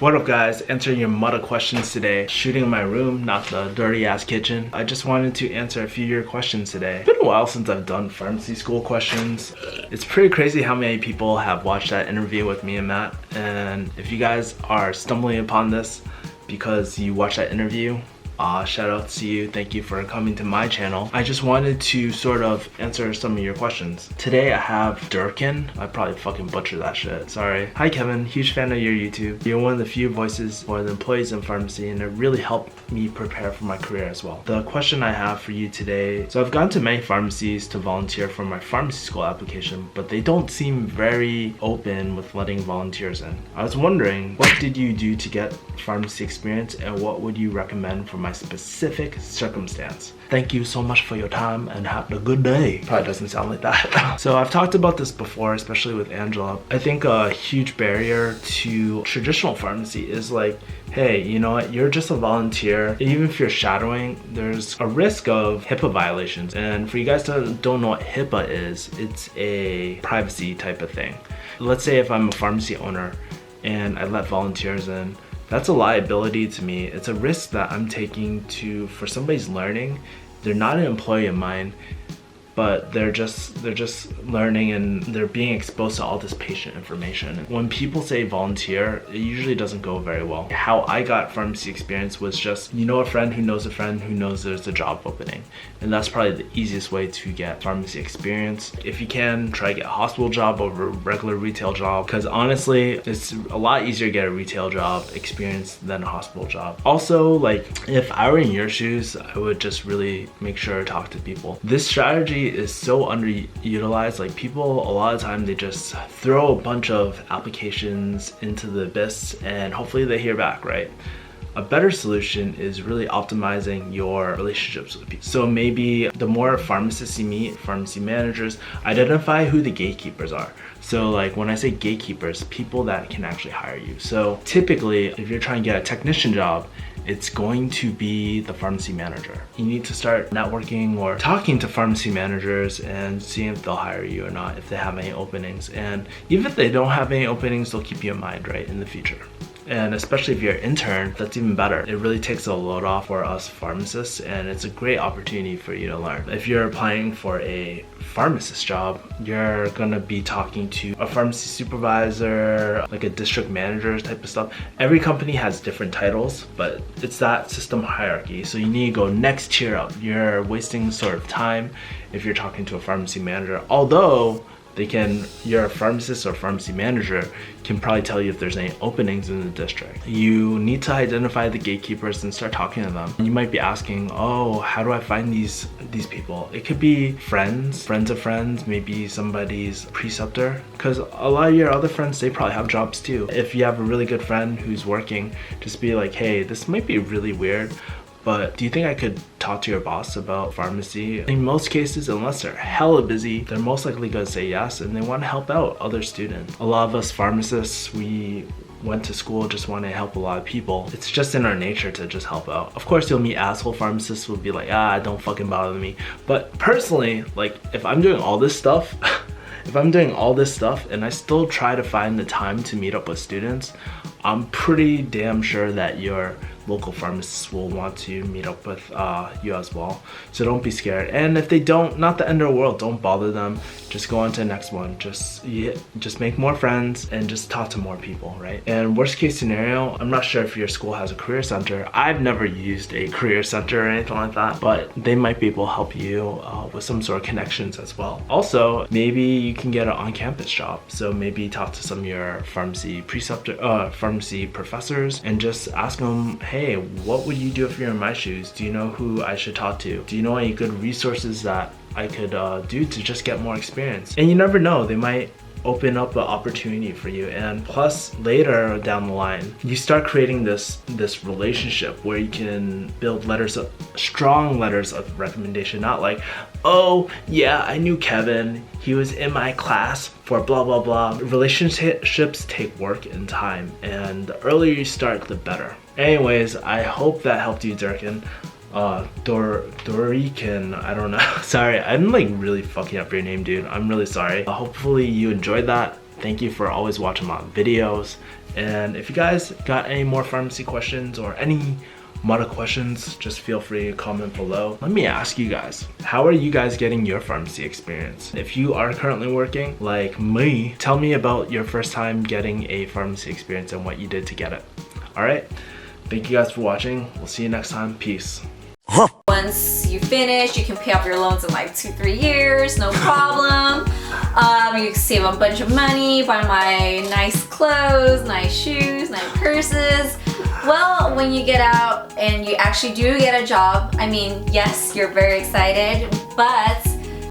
What up guys, answering your mudda questions today. Shooting in my room, not the dirty ass kitchen. I just wanted to answer a few of your questions today. It's been a while since I've done pharmacy school questions. It's pretty crazy how many people have watched that interview with me and Matt. And if you guys are stumbling upon this because you watched that interview, shout out to you. Thank you for coming to my channel. I just wanted to sort of answer some of your questions. Today I have Durkin. I probably fucking butchered that shit. Sorry. Hi Kevin, huge fan of your YouTube. You're one of the few voices for the employees in pharmacy and it really helped me prepare for my career as well. The question I have for you today, so I've gone to many pharmacies to volunteer for my pharmacy school application, but they don't seem very open with letting volunteers in. I was wondering, what did you do to get pharmacy experience and what would you recommend for my specific circumstance? Thank you so much for your time and have a good day. Probably doesn't sound like that. So I've talked about this before, especially with Angela. I think a huge barrier to traditional pharmacy is like, hey, you know what, you're just a volunteer. Even if you're shadowing, there's a risk of HIPAA violations. And for you guys that don't know what HIPAA is, it's a privacy type of thing. Let's say if I'm a pharmacy owner and I let volunteers in, that's a liability to me. It's a risk that I'm taking for somebody's learning. They're not an employee of mine, but they're just learning and they're being exposed to all this patient information. When people say volunteer, it usually doesn't go very well. How I got pharmacy experience was just, you know, a friend who knows there's a job opening. And that's probably the easiest way to get pharmacy experience. If you can, try to get a hospital job over a regular retail job, because honestly, it's a lot easier to get a retail job experience than a hospital job. Also, like, if I were in your shoes, I would just really make sure to talk to people. This strategy is so underutilized. Like, people a lot of time they just throw a bunch of applications into the abyss and hopefully they hear back, right? A better solution is really optimizing your relationships with people. So maybe the more pharmacists you meet, pharmacy managers, identify who the gatekeepers are. So like when I say gatekeepers, people that can actually hire you. So typically if you're trying to get a technician job, it's going to be the pharmacy manager. You need to start networking or talking to pharmacy managers and seeing if they'll hire you or not, if they have any openings. And even if they don't have any openings, they'll keep you in mind, right, in the future. And especially if you're an intern, that's even better. It really takes a load off for us pharmacists and it's a great opportunity for you to learn. If you're applying for a pharmacist job, you're gonna be talking to a pharmacy supervisor, like a district manager type of stuff. Every company has different titles, but it's that system hierarchy. So you need to go next tier up. You're wasting sort of time if you're talking to a pharmacy manager, although your pharmacist or pharmacy manager can probably tell you if there's any openings in the district. You need to identify the gatekeepers and start talking to them. You might be asking, oh, how do I find these people? It could be friends of friends, maybe somebody's preceptor, because a lot of your other friends, they probably have jobs too. If you have a really good friend who's working, just be like, hey, this might be really weird, but do you think I could talk to your boss about pharmacy? In most cases, unless they're hella busy, they're most likely gonna say yes and they wanna help out other students. A lot of us pharmacists, we went to school just want to help a lot of people. It's just in our nature to just help out. Of course, you'll meet asshole pharmacists who will be like, don't fucking bother me. But personally, like, if I'm doing all this stuff, and I still try to find the time to meet up with students, I'm pretty damn sure that your local pharmacists will want to meet up with you as well. So don't be scared. And if they don't, not the end of the world, don't bother them. Just go on to the next one. Just make more friends and just talk to more people, right? And worst case scenario, I'm not sure if your school has a career center. I've never used a career center or anything like that, but they might be able to help you with some sort of connections as well. Also, maybe you can get an on-campus job. So maybe talk to some of your pharmacy professors and just ask them, hey, what would you do if you're in my shoes? Do you know who I should talk to? Do you know any good resources that I could do to just get more experience? And you never know, they might open up an opportunity for you. And plus, later down the line, you start creating this relationship where you can build strong letters of recommendation, not like, oh yeah, I knew Kevin, he was in my class for blah blah blah. Relationships take work and time, and the earlier you start, the better. Anyways, I hope that helped you, Durkin. Dorican, I don't know. Sorry, I'm like really fucking up your name, dude. I'm really sorry. Hopefully you enjoyed that. Thank you for always watching my videos. And if you guys got any more pharmacy questions or any Mata questions, just feel free to comment below. Let me ask you guys, how are you guys getting your pharmacy experience? If you are currently working like me, tell me about your first time getting a pharmacy experience and what you did to get it. All right, thank you guys for watching. We'll see you next time. Peace. Once you finish, you can pay off your loans in like 2-3 years, no problem. You can save a bunch of money, buy my nice clothes, nice shoes, nice purses. Well, when you get out and you actually do get a job, I mean, yes, you're very excited, but